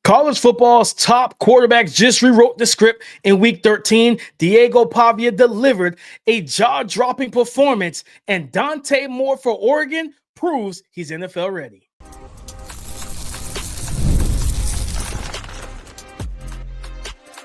College football's top quarterbacks just rewrote the script in Week 13. Diego Pavia delivered a jaw-dropping performance, and Dante Moore for Oregon proves he's NFL ready.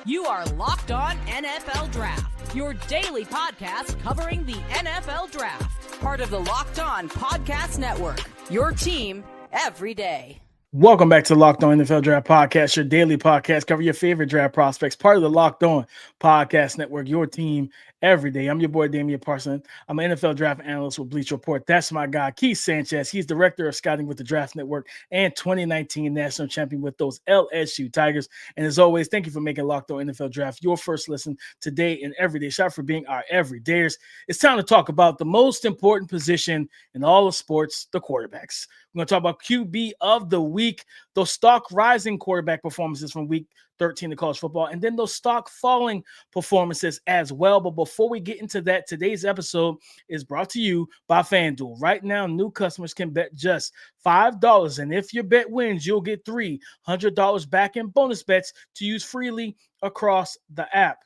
You are Locked On NFL Draft, your daily podcast covering the NFL Draft. Part of the Locked On Podcast Network, your team every day. Welcome back to Locked On NFL Draft Podcast, your daily podcast covering your favorite draft prospects, part of the Locked On Podcast Network, your team every day. I'm your boy, Damian Parson. I'm an NFL draft analyst with Bleacher Report. That's my guy, Keith Sanchez. He's director of scouting with the Draft Network and 2019 national champion with those LSU Tigers. And as always, thank you for making Locked On NFL Draft your first listen today and every day. Shout out for being our everydayers. It's time to talk about the most important position in all of sports, the quarterbacks. We're going to talk about QB of the week, those stock rising quarterback performances from week 13 of college football, and then those stock falling performances as well. But before we get into that, today's episode is brought to you by FanDuel. Right now, new customers can bet just $5, and if your bet wins, you'll get $300 back in bonus bets to use freely across the app.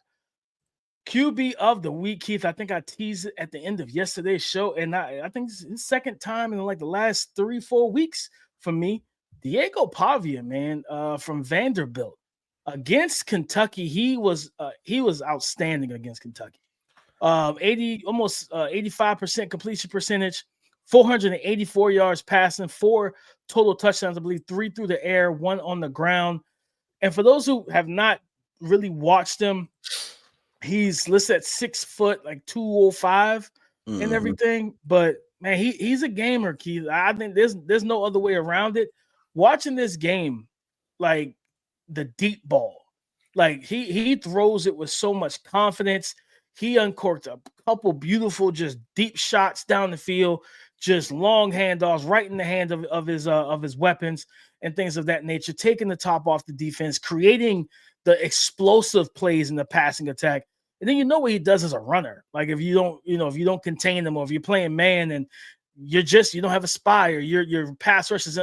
QB of the week, Keith. I think I teased it at the end of yesterday's show, and I think it's the second time in like the last 3-4 weeks for me. Diego Pavia, man, from Vanderbilt against Kentucky. He was outstanding against Kentucky. 85% completion percentage, 484 yards passing, 4 total touchdowns, I believe, 3 through the air, 1 on the ground. And for those who have not really watched him, he's listed at 6 foot, like 205 and everything. But man, he's a gamer, Keith. I think there's no other way around it. Watching this game, like the deep ball, like he throws it with so much confidence. He uncorked a couple beautiful, just deep shots down the field, just long handoffs right in the hand of his weapons and things of that nature, taking the top off the defense, creating the explosive plays in the passing attack. And then you know what he does as a runner. Like if you don't contain him, or if you're playing man and you don't have a spy, or your pass rush is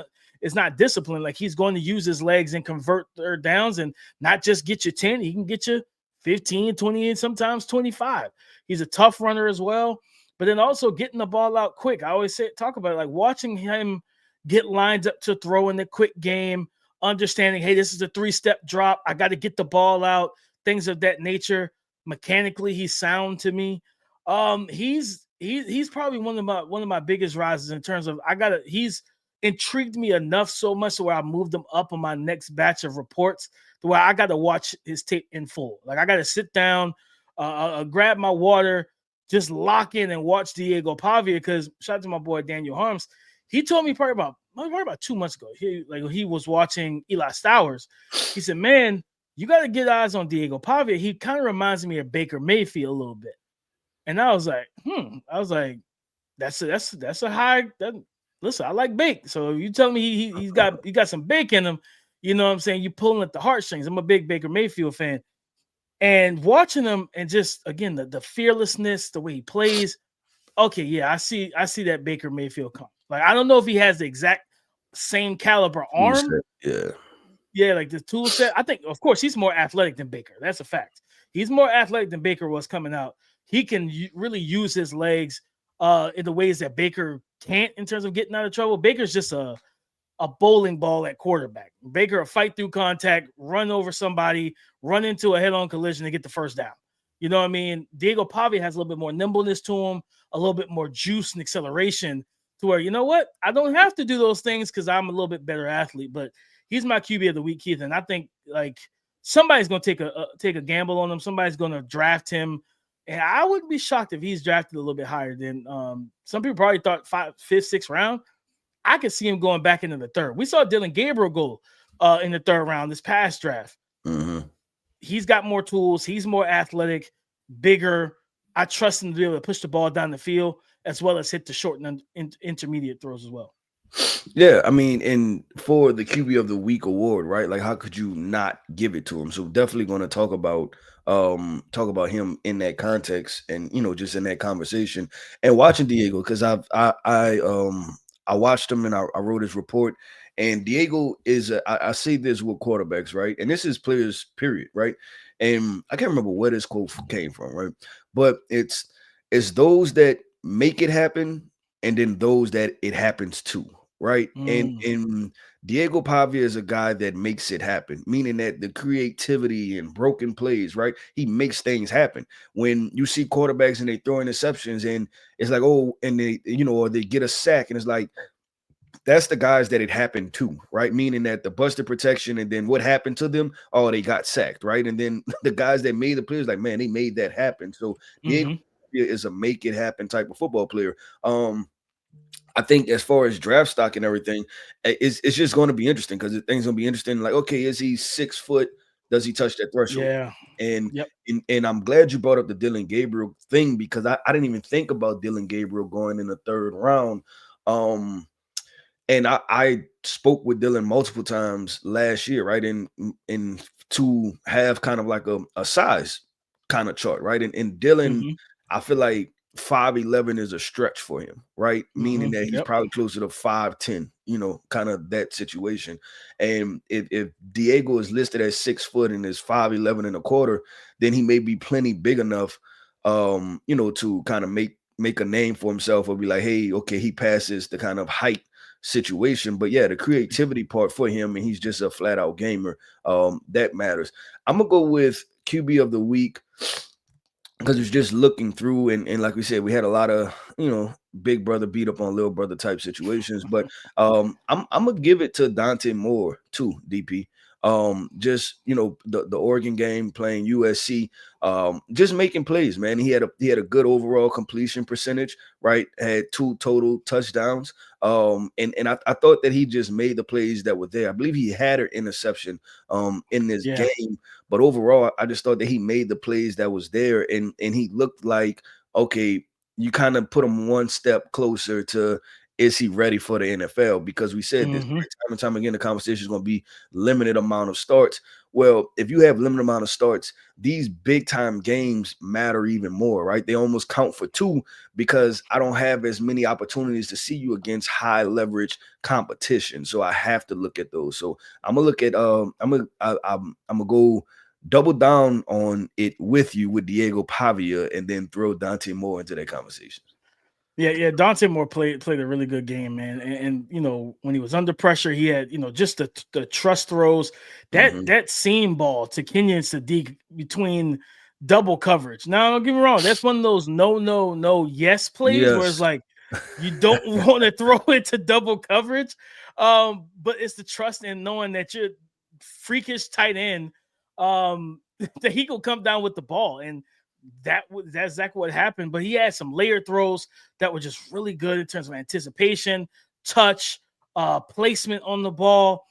not disciplined, like he's going to use his legs and convert third downs and not just get you 10, he can get you 15, 20, and sometimes 25. He's a tough runner as well, but then also getting the ball out quick. I always talk about it, like watching him get lined up to throw in the quick game, understanding, hey, this is a 3-step drop. I got to get the ball out, things of that nature. Mechanically, he's sound to me. He's probably one of my biggest rises in terms of he's intrigued me enough so much to where I moved him up on my next batch of reports to where I got to watch his tape in full. Like I got to sit down, grab my water, just lock in and watch Diego Pavia. Because shout out to my boy Daniel Harms, he told me probably about 2 months ago. He was watching Eli Stowers. He said, "Man, you got to get eyes on Diego Pavia. He kind of reminds me of Baker Mayfield a little bit." And I was like, that's a high. Listen, I like Bake. So if you tell me he's got some Bake in him, you know what I'm saying? You're pulling at the heartstrings. I'm a big Baker Mayfield fan. And watching him and just, again, the fearlessness, the way he plays. Okay, yeah, I see that Baker Mayfield come. Like, I don't know if he has the exact same caliber arm. Yeah, like the tool set. I think, of course, he's more athletic than Baker. That's a fact. He's more athletic than Baker was coming out. He can really use his legs in the ways that Baker can't in terms of getting out of trouble. Baker's just a bowling ball at quarterback. Baker will fight through contact, run over somebody, run into a head-on collision and get the first down. You know what I mean? Diego Pavia has a little bit more nimbleness to him, a little bit more juice and acceleration to where, you know what? I don't have to do those things because I'm a little bit better athlete, but he's my QB of the week, Keith. And I think like somebody's going to take a gamble on him. Somebody's going to draft him. And I wouldn't be shocked if he's drafted a little bit higher than some people probably thought 5th, 6th round. I could see him going back into the 3rd. We saw Dylan Gabriel go in the 3rd round this past draft. Mm-hmm. He's got more tools. He's more athletic, bigger. I trust him to be able to push the ball down the field as well as hit the short and intermediate throws as well. Yeah, I mean, and for the QB of the week award, right? Like, how could you not give it to him? So definitely going to talk about him in that context and, just in that conversation and watching Diego, because I watched him and I wrote his report, And Diego is, I say this with quarterbacks, right? And this is players, period, right? And I can't remember where this quote came from, right? But it's those that make it happen, and then those that it happens to, right? And Diego Pavia is a guy that makes it happen, meaning that the creativity and broken plays, right? He makes things happen. When you see quarterbacks and they throw interceptions, and it's like, oh, and they, or they get a sack, and it's like, that's the guys that it happened to, right? Meaning that the busted protection, and then what happened to them? Oh, they got sacked, right? And then the guys that made the players, like, man, they made that happen. So Diego is a make it happen type of football player. I think as far as draft stock and everything, it's just going to be interesting, because things going to be interesting. Like, okay, is he 6 foot? Does he touch that threshold? Yeah. And, Yep. and I'm glad you brought up the Dillon Gabriel thing, because I didn't even think about Dillon Gabriel going in the 3rd round. And I spoke with Dillon multiple times last year, right? And to have kind of like a size kind of chart, right? And Dillon, I feel like 5'11" is a stretch for him, right? Meaning that he's probably closer to 5'10", kind of that situation. And if Diego is listed as 6 foot and is 5'11" and a quarter, then he may be plenty big enough, to kind of make a name for himself, or be like, hey, okay, he passes the kind of height situation. But yeah, the creativity part for him, and he's just a flat out gamer, that matters. I'm gonna go with QB of the week, because it's just looking through, and like we said, we had a lot of big brother beat up on little brother type situations. But I'm gonna give it to Dante Moore too, DP. Just the Oregon game, playing USC, just making plays, man. He had a good overall completion percentage, right? Had 2 total touchdowns. And I thought that he just made the plays that were there. I believe he had an interception in this game, but overall, I just thought that he made the plays that was there, and he looked like, okay, you kind of put him one step closer to, is he ready for the NFL? Because we said this time and time again, the conversation is going to be limited amount of starts. Well, if you have limited amount of starts, these big time games matter even more, right? They almost count for 2, because I don't have as many opportunities to see you against high leverage competition. So I have to look at those. So I'm gonna look at I'm gonna go double down on it with you with Diego Pavia, and then throw Dante Moore into that conversation. Yeah. Dante Moore played a really good game, man. And when he was under pressure, he had just the trust throws, that seam ball to Kenyon Sadiq between double coverage. Now, don't get me wrong, that's one of those no yes plays where it's like you don't want to throw it to double coverage, but it's the trust in knowing that you're freakish tight end, that he could come down with the ball. And that's exactly what happened. But he had some layered throws that were just really good in terms of anticipation, touch, placement on the ball.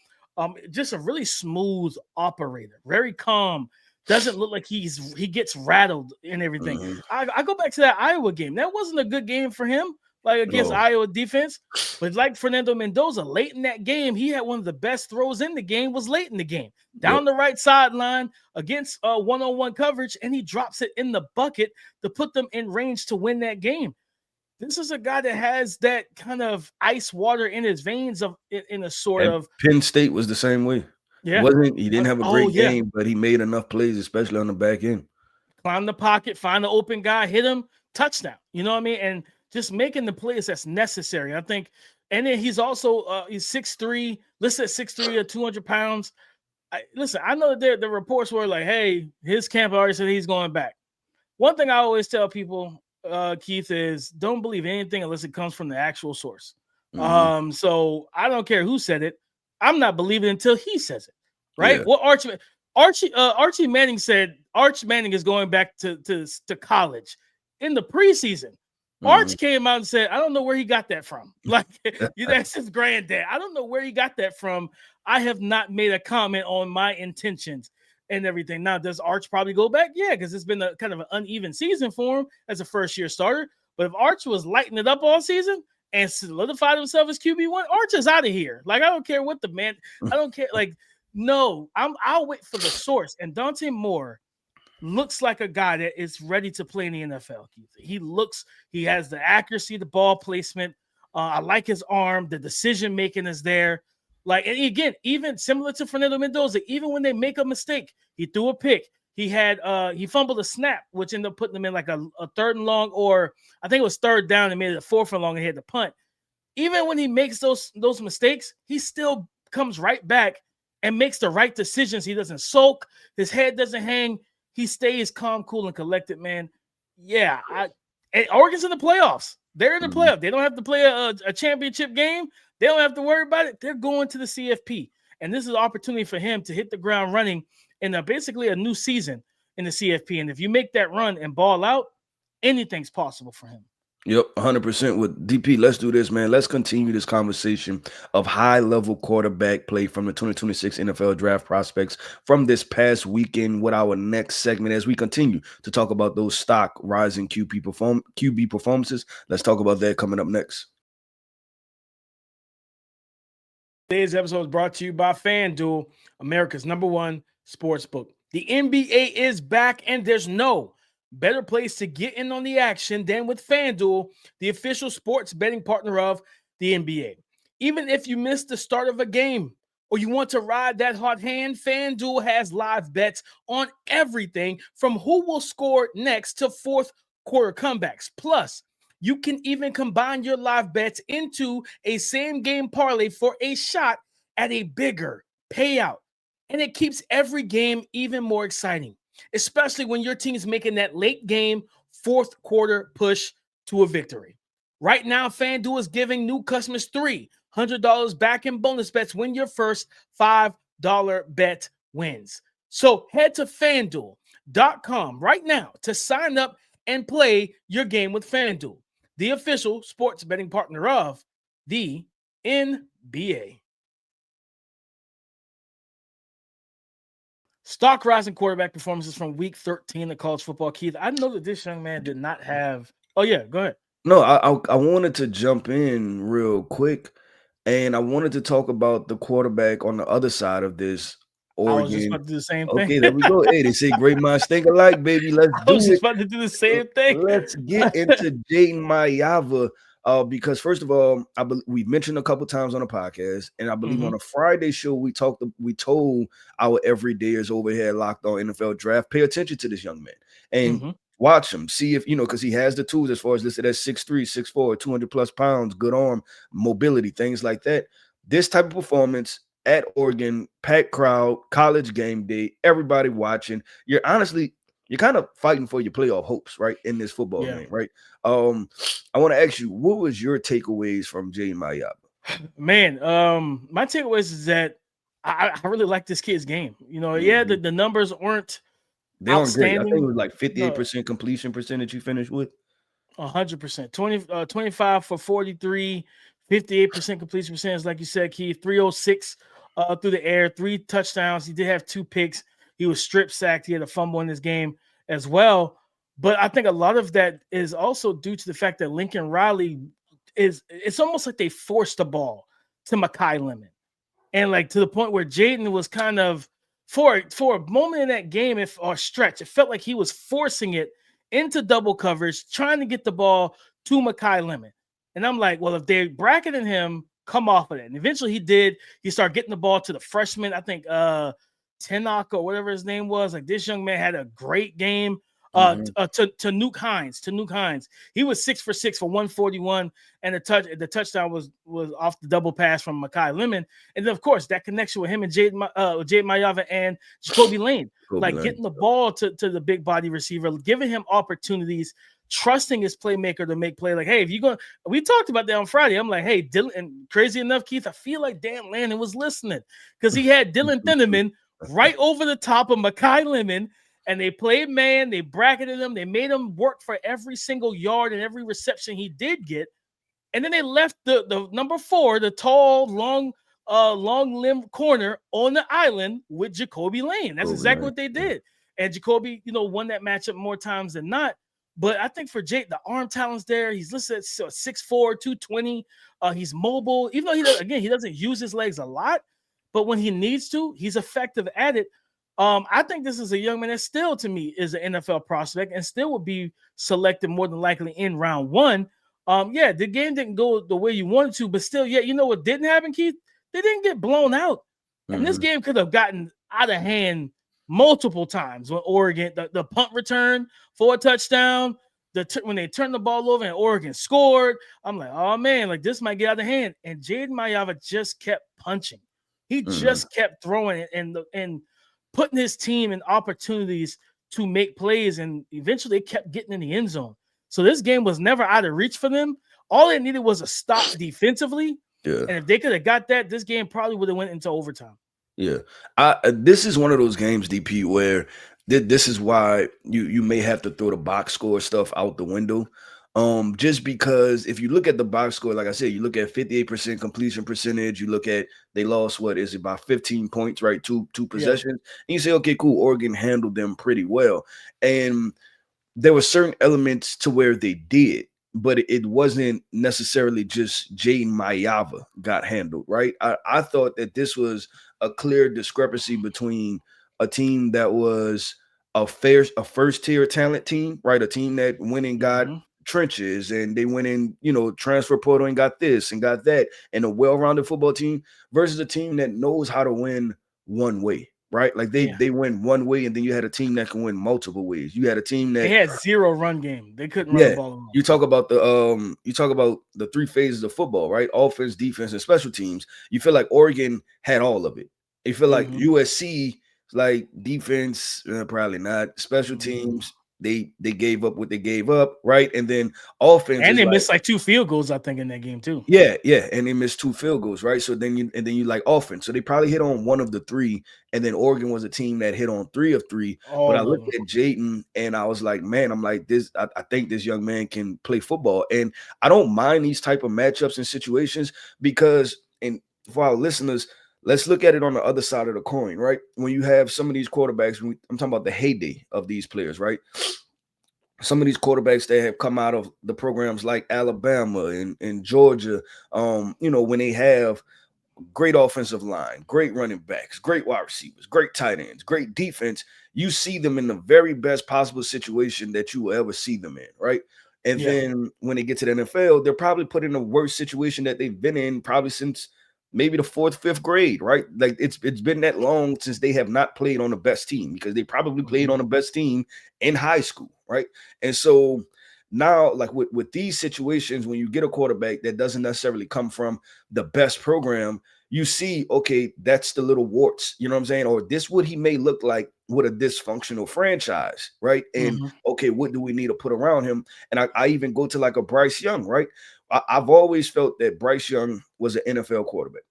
Just a really smooth operator, very calm. Doesn't look like he gets rattled and everything. I go back to that Iowa game. That wasn't a good game for him, like against Iowa defense. But like Fernando Mendoza, late in that game, he had one of the best throws in the game. Was late in the game, down the right sideline against one-on-one coverage, and he drops it in the bucket to put them in range to win that game. This is a guy that has that kind of ice water in his veins, in a sort of. Penn State was the same way. Yeah, he didn't have a great game, but he made enough plays, especially on the back end. Climb the pocket, find the open guy, hit him, touchdown. You know what I mean? And just making the plays that's necessary, I think. And then he's also he's 6'3", listed at 6'3" or 200 pounds. I know that the reports were like, hey, his camp already said he's going back. One thing I always tell people, Keith, is don't believe anything unless it comes from the actual source. So I don't care who said it. I'm not believing until he says it, right? Yeah. What Archie Manning said. Arch Manning is going back to college in the preseason. Arch came out and said, I don't know where he got that from. Like, that's his granddad. I don't know where he got that from. I have not made a comment on my intentions and everything. Now, does Arch probably go back? Yeah, because it's been a kind of an uneven season for him as a first-year starter. But if Arch was lighting it up all season and solidified himself as QB1, Arch is out of here. Like, I don't care what the man – I don't care. Like, no, I'll wait for the source. And Dante Moore looks like a guy that is ready to play in the NFL. He has the accuracy, the ball placement. I like his arm. The decision making is there. Like, and again, even similar to Fernando Mendoza, even when they make a mistake, he threw a pick. He fumbled a snap, which ended up putting them in like a 3rd and long, or I think it was 3rd down and made it a 4th and long and had to punt. Even when he makes those mistakes, he still comes right back and makes the right decisions. He doesn't sulk. His head doesn't hang. He stays calm, cool, and collected, man. Yeah, and Oregon's in the playoffs. They're in the playoff. They don't have to play a championship game. They don't have to worry about it. They're going to the CFP. And this is an opportunity for him to hit the ground running in basically a new season in the CFP. And if you make that run and ball out, anything's possible for him. Yep, 100% with DP. Let's do this, man. Let's continue this conversation of high-level quarterback play from the 2026 NFL Draft prospects from this past weekend with our next segment as we continue to talk about those stock rising QB performances. Let's talk about that coming up next. Today's episode is brought to you by FanDuel, America's #1 sportsbook. The NBA is back, and there's no better place to get in on the action than with FanDuel, the official sports betting partner of the NBA. Even if you missed the start of a game or you want to ride that hot hand, FanDuel has live bets on everything from who will score next to 4th quarter comebacks. Plus, you can even combine your live bets into a same-game parlay for a shot at a bigger payout. And it keeps every game even more exciting, especially when your team is making that late game 4th quarter push to a victory. Right now, FanDuel is giving new customers $300 back in bonus bets when your first $5 bet wins. So head to FanDuel.com right now to sign up and play your game with FanDuel, the official sports betting partner of the NBA. Stock rising quarterback performances from week 13 of college football. Keith, I know that this young man did not have. Oh, yeah, go ahead. No, I wanted to jump in real quick, and I wanted to talk about the quarterback on the other side of this. Oregon. I was just about to do the same thing. Okay, there we go. Hey, they say great minds think alike, baby. Let's do it. I was just about to do the same thing. Let's get into Jayden Maiava. Because first of all, we mentioned a couple times on the podcast, and I believe on a Friday show we told our everydayers over here at Locked On NFL Draft, pay attention to this young man and watch him, see if because he has the tools as far as listed as 6'3", 6'4", 200+ pounds, good arm, mobility, things like that. This type of performance at Oregon, packed crowd, college game day, everybody watching. You're kind of fighting for your playoff hopes, right, in this football game, right? I want to ask you, what was your takeaways from Jayden Maiava? Man, my takeaways is that I really like this kid's game. The numbers weren't outstanding. I think it was like 58% completion percentage you finished with. 100%. 25 for 43, 58% completion percentage, like you said, Keith. 306 through the air, 3 touchdowns. He did have 2 picks. He was strip sacked. He had a fumble in this game as well. But I think a lot of that is also due to the fact that Lincoln Riley it's almost like they forced the ball to Makai Lemon. And like to the point where Jayden was kind of, for a moment in that game, or stretch, it felt like he was forcing it into double coverage, trying to get the ball to Makai Lemon. And I'm like, well, if they're bracketing him, come off of it. And eventually he did. He started getting the ball to the freshman, I think Tenok or whatever his name was. Like, this young man had a great game. To Nuke Hines. He was 6 for 6 for 141, and the touchdown was off the double pass from Makai Lemon. And then, of course, that connection with him and Jayden Maiava and Jacoby Lane, getting the ball to the big body receiver, giving him opportunities, trusting his playmaker to make play. Like, hey, if you're going, we talked about that on Friday. I'm like, hey, Dylan, and crazy enough, Keith, I feel like Dan Lannon was listening because he had Dylan Thunderman right over the top of Makai Lemon. And they played man, they bracketed him, they made him work for every single yard and every reception he did get. And then they left the number 4, the tall, long limb corner on the island with Jacoby Lane. That's exactly what they did. And Jacoby, won that matchup more times than not. But I think for Jake, the arm talent's there. He's listed at 6'4", 220. He's mobile, even though he doesn't use his legs a lot. But when he needs to, he's effective at it. I think this is a young man that still, to me, is an NFL prospect and still would be selected more than likely in round 1. The game didn't go the way you wanted to, but still, you know what didn't happen, Keith? They didn't get blown out. And this game could have gotten out of hand multiple times when Oregon, the punt return for a touchdown, when they turned the ball over and Oregon scored. I'm like, oh man, like this might get out of hand. And Jayden Maiava just kept punching. He just kept throwing it and putting his team in opportunities to make plays. And eventually they kept getting in the end zone. So this game was never out of reach for them. All they needed was a stop defensively. Yeah. And if they could have got that, this game probably would have went into overtime. Yeah. This is one of those games, DP, where this is why you may have to throw the box score stuff out the window. Just because if you look at the box score, like I said, you look at 58% completion percentage, you look at they lost what is it, about 15 points, right? Two possessions. And you say, okay, cool, Oregon handled them pretty well. And there were certain elements to where they did, but it wasn't necessarily just Jayden Maiava got handled, right? I thought that this was a clear discrepancy between a team that was a first tier talent team, right? A team that went and got trenches and they went in, transfer portal and got this and got that, and a well-rounded football team versus a team that knows how to win one way. Right, like they win one way, and then you had a team that can win multiple ways. You had a team that they had zero run game; they couldn't run the ball along. You talk about the three phases of football, right? Offense, defense, and special teams. You feel like Oregon had all of it. You feel like USC, like defense, probably not. Special teams, they gave up what they gave up, right? And then offense, and they missed like 2 field goals, I think, in that game too. Yeah, and they missed 2 field goals, right? So then you like offense. So they probably hit on 1 of the 3, and then Oregon was a team that hit on 3 of 3. But I looked at Jayden and I was like, man, I'm like this. I think this young man can play football, and I don't mind these type of matchups and situations because, and for our listeners, let's look at it on the other side of the coin, right? When you have some of these quarterbacks, I'm talking about the heyday of these players, right? Some of these quarterbacks that have come out of the programs like Alabama and Georgia, when they have great offensive line, great running backs, great wide receivers, great tight ends, great defense, you see them in the very best possible situation that you will ever see them in, right? And then when they get to the NFL, they're probably put in the worst situation that they've been in probably since maybe the 4th, 5th grade, right? Like it's been that long since they have not played on the best team because they probably played on the best team in high school, right? And so now, like with these situations, when you get a quarterback that doesn't necessarily come from the best program, you see, okay, that's the little warts, you know what I'm saying? Or this what he may look like with a dysfunctional franchise, right? And okay, what do we need to put around him? And I even go to like a Bryce Young, right? I've always felt that Bryce Young was an NFL quarterback.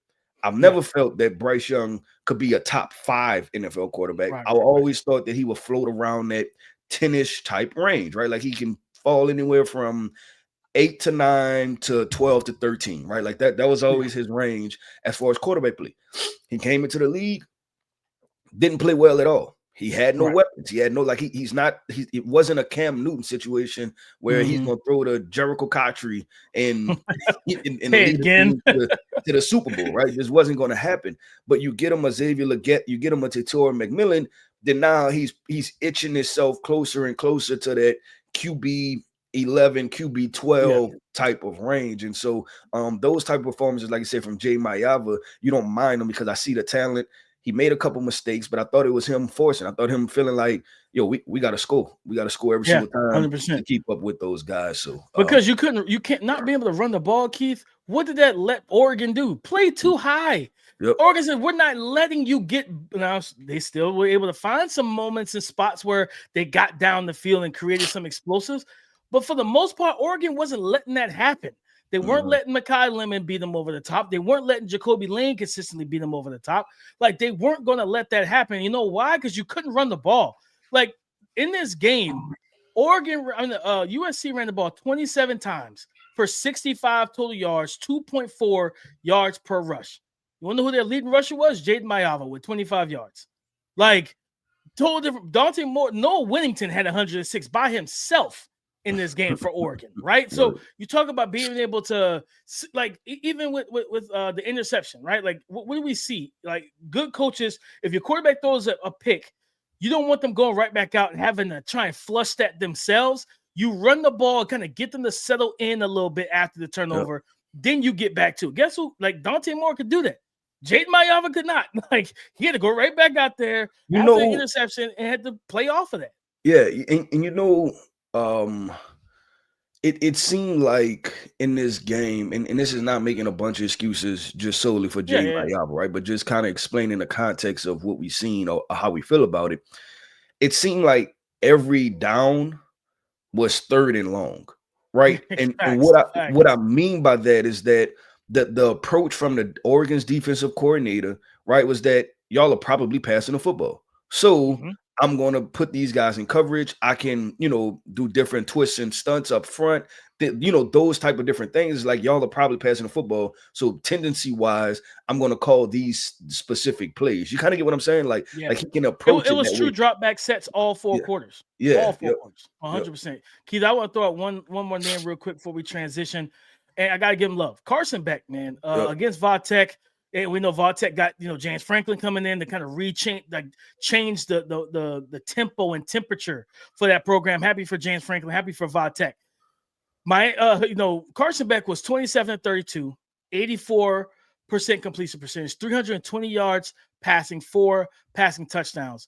I've never felt that Bryce Young could be a top 5 NFL quarterback. I always thought that he would float around that 10-ish type range, right? Like he can fall anywhere from 8 to 9 to 12 to 13, right? Like that was always his range as far as quarterback play. He came into the league, didn't play well at all. He had no weapons. He had no, like, it wasn't a Cam Newton situation where he's going to throw to Jericho Cotchery and lead again to the Super Bowl, right? This wasn't going to happen. But you get him a Xavier Legette, you get him a Tator McMillan, then now he's itching himself closer and closer to that QB 11, QB 12 type of range. And so those type of performances, like I said, from Jayden Maiava, you don't mind them because I see the talent. He made a couple mistakes, but I thought it was him forcing. I thought him feeling like, yo, we got to score. We got to score every single time 100%. To keep up with those guys. So because you can't not be able to run the ball, Keith. What did that let Oregon do? Play too high. Oregon said, we're not letting you get. Now they still were able to find some moments and spots where they got down the field and created some explosives. But for the most part, Oregon wasn't letting that happen. They weren't letting Mekhi Lemon beat them over the top. They weren't letting Jacoby Lane consistently beat them over the top. Like, they weren't going to let that happen. You know why? Because you couldn't run the ball. Like, in this game, USC ran the ball 27 times for 65 total yards, 2.4 yards per rush. You want to know who their leading rusher was? Jayden Maiava with 25 yards. Like, total different. Dante Moore, Noah Whittington had 106 by himself in this game for Oregon, right? So you talk about being able to, like, even with the interception, right? Like, what do we see? Like, good coaches, if your quarterback throws a pick, you don't want them going right back out and having to try and flush that themselves. You run the ball, kind of get them to settle in a little bit after the turnover. Then you get back to it. Guess who? Like, Dante Moore could do that. Jayden Maiava could not. Like, he had to go right back out there after the interception and had to play off of that. Yeah, and it seemed like in this game, and this is not making a bunch of excuses just solely for Jayden Maiava, right? But just kind of explaining the context of what we've seen or how we feel about it. It seemed like every down was 3rd and long, right? And what I mean by that is that the approach from the Oregon's defensive coordinator, right, was that y'all are probably passing the football. So I'm going to put these guys in coverage. I can, do different twists and stunts up front. Those type of different things. Like, y'all are probably passing the football. So tendency-wise, I'm going to call these specific plays. You kind of get what I'm saying? Like he can approach it was true drop back sets all 4 quarters. Yeah. All 4 quarters. 100%. Keith, I want to throw out one more name real quick before we transition. And I got to give him love. Carson Beck, man, against Va-Tech. And we know Va-Tech got, James Franklin coming in to kind of change the tempo and temperature for that program. Happy for James Franklin. Happy for Va-Tech. Carson Beck was 27-32, 84% completion percentage, 320 yards passing, 4 passing touchdowns.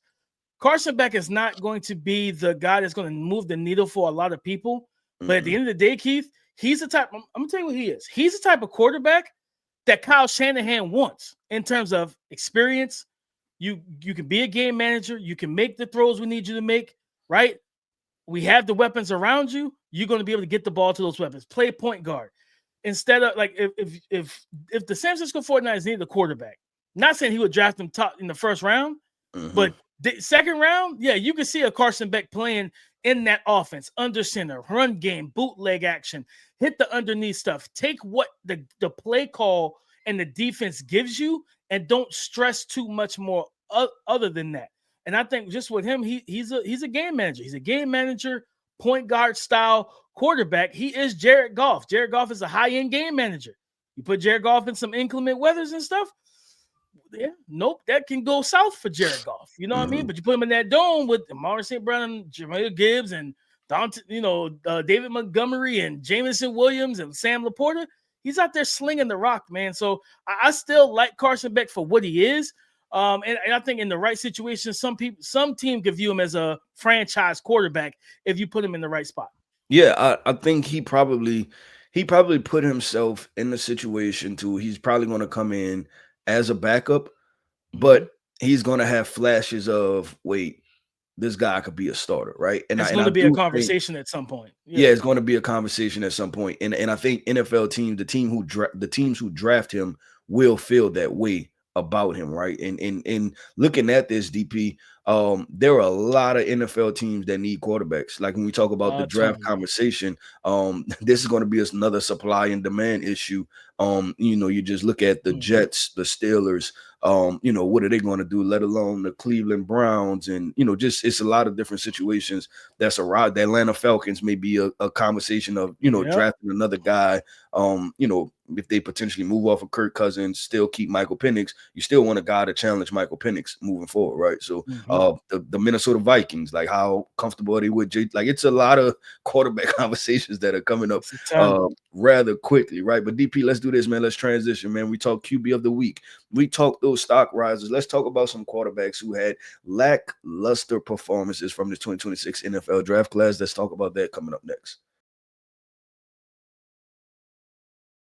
Carson Beck is not going to be the guy that's going to move the needle for a lot of people. But at the end of the day, Keith, he's the type. I'm going to tell you what he is. He's the type of quarterback that Kyle Shanahan wants in terms of experience. You can be a game manager. You can make the throws we need you to make, right? We have the weapons around you. You're going to be able to get the ball to those weapons. Play point guard. Instead of, like, if the San Francisco 49ers needed a quarterback, not saying he would draft them top in the first round, but the second round, you can see a Carson Beck playing in that offense, under center, run game, bootleg action, hit the underneath stuff. Take what the play call and the defense gives you and don't stress too much more other than that. And I think just with him, he's a game manager. He's a game manager, point guard style quarterback. He is Jared Goff. Jared Goff is a high-end game manager. You put Jared Goff in some inclement weathers and stuff, that can go south for Jared Goff. You know what I mean? But you put him in that dome with Amari St. Brown, Jamaica Gibbs, and Dante, David Montgomery and Jamison Williams and Sam Laporta. He's out there slinging the rock, man. So I still like Carson Beck for what he is. And I think in the right situation, some team could view him as a franchise quarterback if you put him in the right spot. Yeah, I think he probably put himself in the situation too. He's probably going to come in as a backup, but he's going to have flashes of, wait, this guy could be a starter, right? And it's going to be a conversation at some point. Yeah, it's going to be a conversation at some point. And I think NFL teams, the teams who draft him will feel that way about him, right? And looking at this, DP, there are a lot of NFL teams that need quarterbacks. Like when we talk about the draft conversation, this is going to be another supply and demand issue. You just look at the Jets, the Steelers, what are they going to do, let alone the Cleveland Browns, and just it's a lot of different situations that's around. The Atlanta Falcons may be a conversation of drafting another guy. If they potentially move off of Kirk Cousins, still keep Michael Penix, you still want a guy to challenge Michael Penix moving forward, right? So the Minnesota Vikings, like, how comfortable are they with Jay? Like, it's a lot of quarterback conversations that are coming up rather quickly, right? But DP, let's do this, man. Let's transition, man. We talk QB of the week. We talk those stock risers. Let's talk about some quarterbacks who had lackluster performances from this 2026 NFL draft class. Let's talk about that coming up next.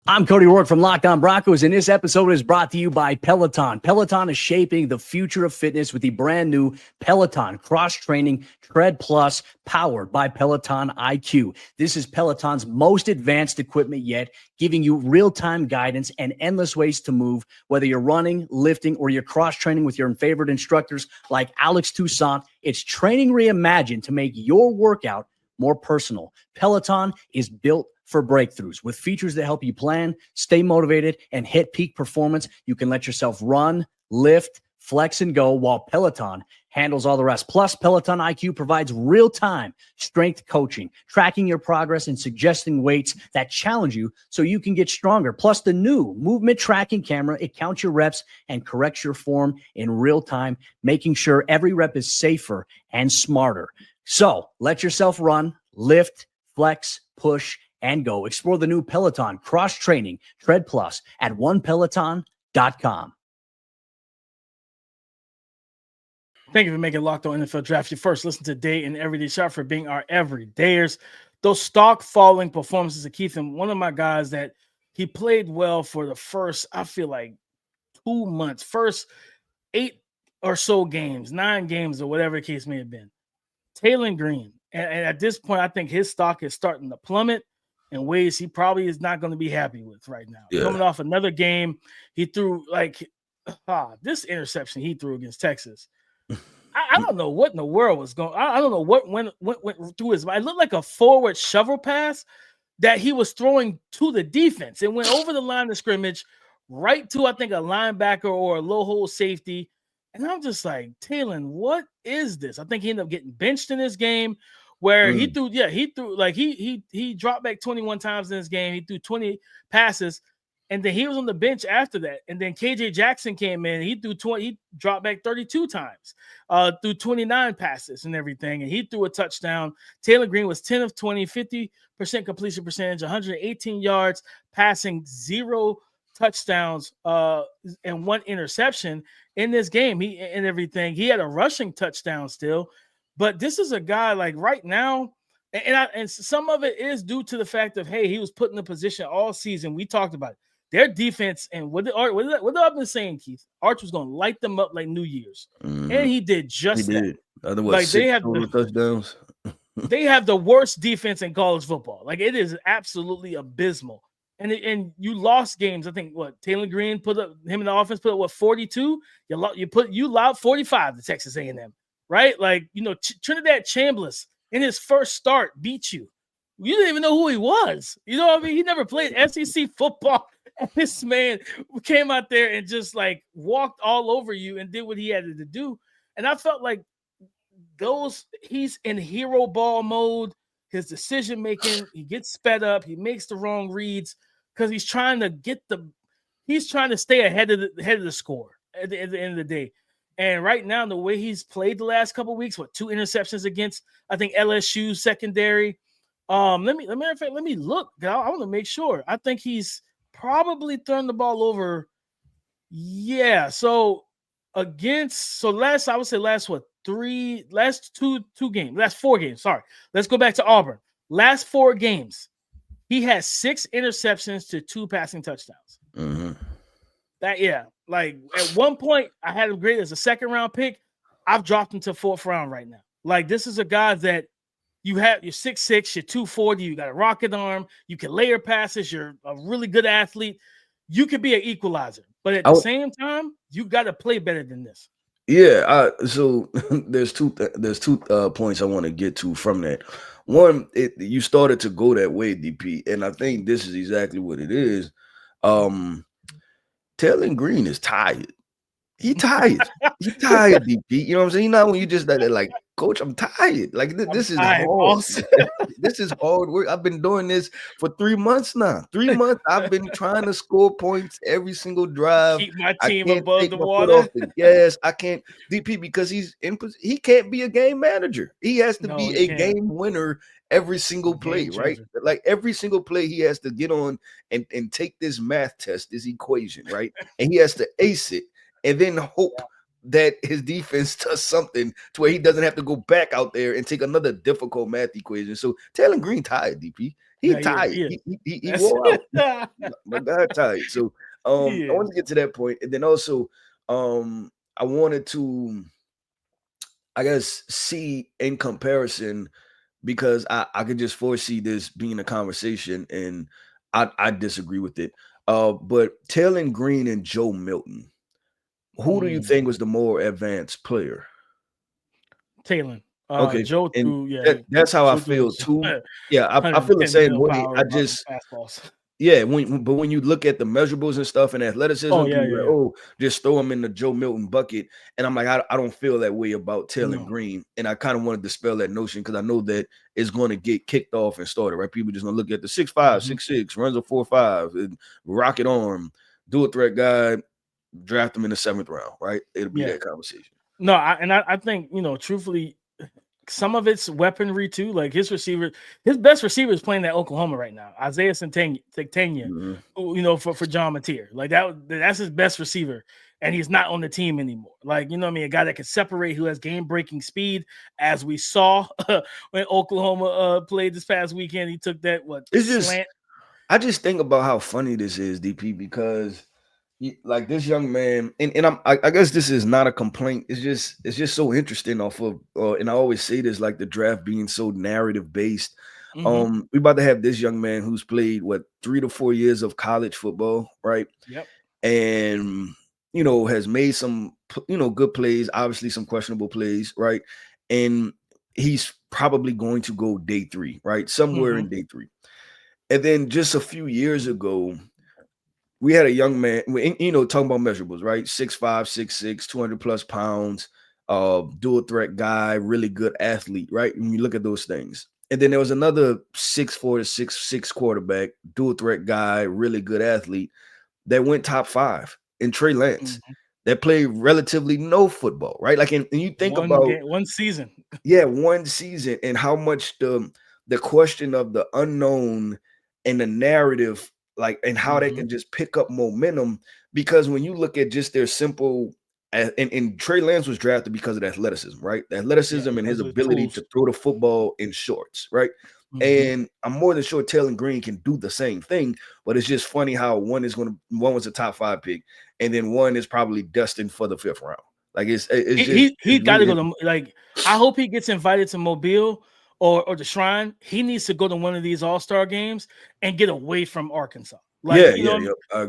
I'm Cody Rourke from Locked On Broncos, and this episode is brought to you by Peloton. Peloton is shaping the future of fitness with the brand new Peloton cross-training Tread Plus, powered by Peloton IQ. This is Peloton's most advanced equipment yet, giving you real-time guidance and endless ways to move, whether you're running, lifting, or you're cross-training with your favorite instructors like Alex Toussaint. It's training reimagined to make your workout more personal. Peloton is built for breakthroughs. With features that help you plan, stay motivated, and hit peak performance, you can let yourself run, lift, flex, and go, while Peloton handles all the rest. Plus, Peloton IQ provides real-time strength coaching, tracking your progress and suggesting weights that challenge you so you can get stronger. Plus, the new movement tracking camera, it counts your reps and corrects your form in real time, making sure every rep is safer and smarter. So, let yourself run, lift, flex, push, and go. Explore the new Peloton cross-training Tread Plus at onepeloton.com. Thank you for making Locked On NFL Draft your first listen to Day and Everyday Shot, for being our everydayers. Those stock falling performances of Keith, and one of my guys that he played well for the first, I feel like 2 months, first 8 or so games, 9 games, or whatever the case may have been. Taylen Green. And at this point, I think his stock is starting to plummet in ways he probably is not going to be happy with right now. Yeah. Coming off another game, he threw this interception he threw against Texas. I don't know what in the world was going. I don't know what went through his mind. It looked like a forward shovel pass that he was throwing to the defense. It went over the line of scrimmage, right to, I think, a linebacker or a low hole safety. And I'm just like, Taylen, what is this? I think he ended up getting benched in this game, where he threw like he dropped back 21 times in this game. He threw 20 passes. And then he was on the bench after that. And then KJ Jackson came in. He threw 20. He dropped back 32 times, threw 29 passes and everything. And he threw a touchdown. Taylen Green was 10 of 20, 50% completion percentage, 118 yards, passing, 0 touchdowns, and 1 interception in this game. And everything. He had a rushing touchdown still. But this is a guy like right now. And some of it is due to the fact of, hey, he was put in a position all season. We talked about it. Their defense, and what I've been saying, Keith, Arch was going to light them up like New Year's, and he did just that. Otherwise, they have touchdowns. They have the worst defense in college football. Like, it is absolutely abysmal. And you lost games. I think Taylen Green put up, him in the offense put up 42. You allowed 45 to Texas A&M, right? Like, Trinidad Chambliss in his first start beat you. You didn't even know who he was. You know what I mean? He never played SEC football. And this man came out there and just like walked all over you and did what he had to do. And I felt like he's in hero ball mode. His decision making, he gets sped up. He makes the wrong reads because he's trying to stay ahead of the score at the end of the day. And right now, the way he's played the last couple of weeks, 2 interceptions against, I think, LSU secondary. Let me look. I want to make sure. I think he's probably thrown the ball over. Yeah. So I would say last 4 games. Sorry. Let's go back to Auburn. Last 4 games, he has 6 interceptions to 2 passing touchdowns. Mm-hmm. Like at one point I had him graded as a 2nd-round pick. I've dropped him to 4th round right now. Like, this is a guy that you're 6'6", you're 240, you got a rocket arm, you can layer passes, you're a really good athlete. You could be an equalizer, but at the same time, you got to play better than this. Yeah, so there's two points I want to get to from that. One, you started to go that way, DP, and I think this is exactly what it is. Taylen Green is tired. He tired. He tired, DP. You know what I'm saying? When you just like, Coach, I'm tired. Like, this is hard. This is hard work. I've been doing this for 3 months now. 3 months. I've been trying to score points every single drive. Keep my team above the water. Off the gas. I can't, DP, because he can't be a game manager. He has to be a game winner every single play, right? Like, every single play he has to get on and take this math test, this equation, right? And he has to ace it. And then hope that his defense does something to where he doesn't have to go back out there and take another difficult math equation. So Taylen Green tired, DP. He tired. He wore out. My God, tired. So I wanted to get to that point. And then also I wanted to, I guess, see in comparison, because I could just foresee this being a conversation, and I disagree with it. But Taylen Green and Joe Milton, who do you think was the more advanced player? Taylen. Okay, Joe threw, that's how I feel too. Yeah, I feel the same way. I just but when you look at the measurables and stuff and athleticism, just throw him in the Joe Milton bucket. And I'm like, I don't feel that way about Taylen Green. And I kind of want to dispel that notion, because I know that it's going to get kicked off and started, right? People just gonna look at the 6'5", 6'6", runs a 4.5, and rocket arm, dual threat guy. Draft him in the 7th round, right? It'll be that conversation. No, I think, truthfully, some of it's weaponry too. Like, his best receiver is playing at Oklahoma right now, Isaiah Santana, for John Mateer. Like, that's his best receiver. and he's not on the team anymore. Like, you know what I mean? A guy that can separate, who has game-breaking speed, as we saw when Oklahoma played this past weekend. He took that, slant. I just think about how funny this is, DP, because like this young man, and I guess this is not a complaint. It's just so interesting off of, and I always say this, like the draft being so narrative based. Mm-hmm. We about to have this young man who's played 3 to 4 years of college football, right? Yep. And has made some good plays, obviously some questionable plays, right? And he's probably going to go day 3, right? Somewhere in day 3. And then just a few years ago, we had a young man, talking about measurables, right? 6'5", 6'6", 200 plus pounds, dual threat guy, really good athlete, right? When you look at those things. And then there was another 6'4" to 6'6" quarterback, dual threat guy, really good athlete that went top 5 in Trey Lance, that played relatively no football, right? Like, and you think about one season. Yeah, one season, and how much the question of the unknown and the narrative, like, and how they can just pick up momentum. Because when you look at just their simple, and Trey Lance was drafted because of the athleticism, right? The athleticism and his ability to throw the football in shorts, right? And I'm more than sure Taylen Green can do the same thing, but it's just funny how one was a top 5 pick, and then one is probably destined for the 5th round. Like he got to go to, like, I hope he gets invited to Mobile or the Shrine. He needs to go to one of these All-Star games and get away from Arkansas. Like,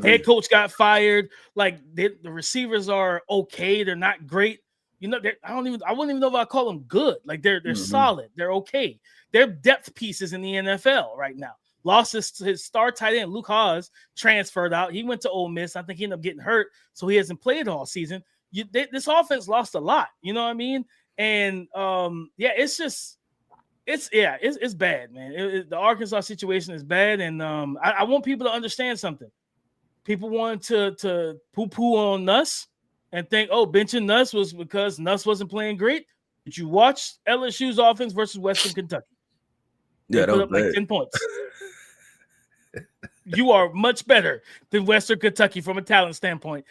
head coach got fired. Like, the receivers are okay. They're not great. I wouldn't even know if I call them good. Like, they're solid. They're okay. They're depth pieces in the NFL right now. Lost his star tight end, Luke Haas, transferred out. He went to Ole Miss. I think he ended up getting hurt, so he hasn't played all season. This offense lost a lot. You know what I mean? And it's bad, man. The Arkansas situation is bad, and I want people to understand something. People want to poo-poo on Nuss and think, benching Nuss was because Nuss wasn't playing great. But you watch LSU's offense versus Western Kentucky. They put up like 10 points. You are much better than Western Kentucky from a talent standpoint.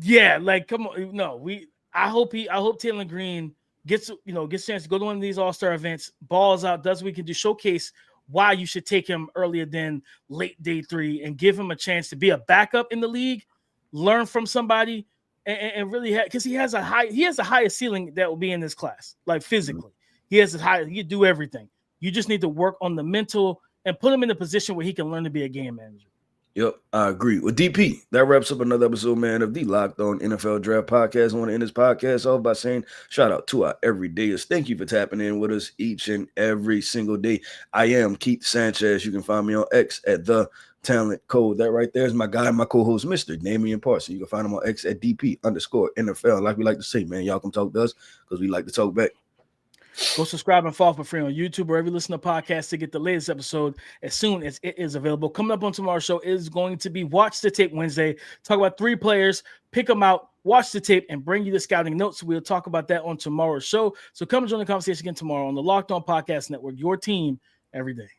Yeah, like, come on. No, I hope Taylen Green gets a chance to go to one of these All-Star events, balls out, does what we can do, showcase why you should take him earlier than late day 3, and give him a chance to be a backup in the league, learn from somebody, and really because he has the highest ceiling that will be in this class, like physically. He can do everything. You just need to work on the mental and put him in a position where he can learn to be a game manager. Yep, I agree. Well, DP, that wraps up another episode, man, of the Locked On NFL Draft Podcast. I want to end this podcast off by saying shout out to our everydayers. Thank you for tapping in with us each and every single day. I am Keith Sanchez. You can find me on X at The Talent Code. That right there is my guy, my co-host, Mr. Damian Parson. You can find him on X at DP_NFL. Like we like to say, man, y'all come talk to us because we like to talk back. Go subscribe and follow for free on YouTube, wherever you listen to podcasts, to get the latest episode as soon as it is available. Coming up on tomorrow's show is going to be Watch the Tape Wednesday. Talk about 3 players, pick them out, watch the tape, and bring you the scouting notes. We'll talk about that on tomorrow's show. So come join the conversation again tomorrow on the Locked On Podcast Network, your team every day.